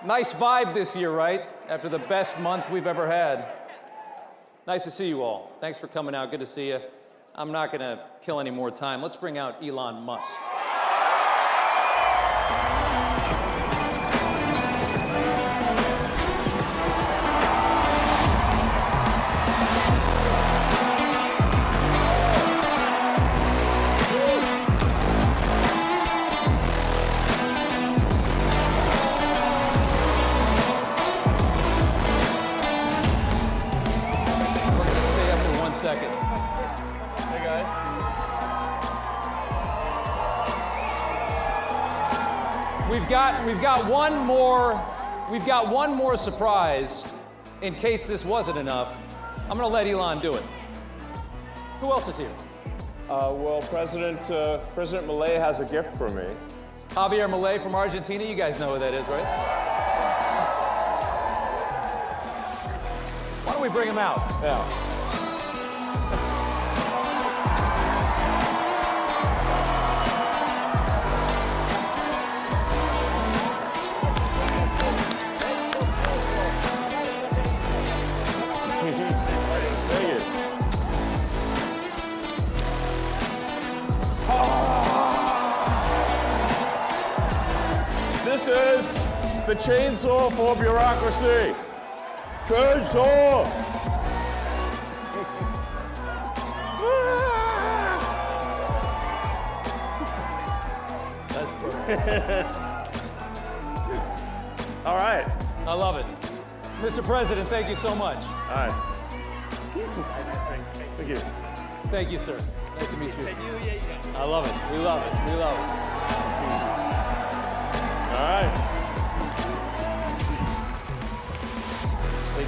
Nice vibe this year, right? After the best month we've ever had. Nice to see you all. Thanks for coming out. Good to see you. I'm not going to kill any more time. Let's bring out Elon Musk. Second. Hey guys. We've got one more surprise in case this wasn't enough. I'm gonna let Elon do it. Who else is here? Well, President Milei has a gift for me. Javier Milei from Argentina. You guys know who that is, right? Why don't we bring him out? Yeah. This is the chainsaw for bureaucracy. Chainsaw! That's perfect. All right. I love it. Mr. President, thank you so much. All right. Thank you. Thank you, sir. Nice to meet you. I love it. We love it. We love it. All right.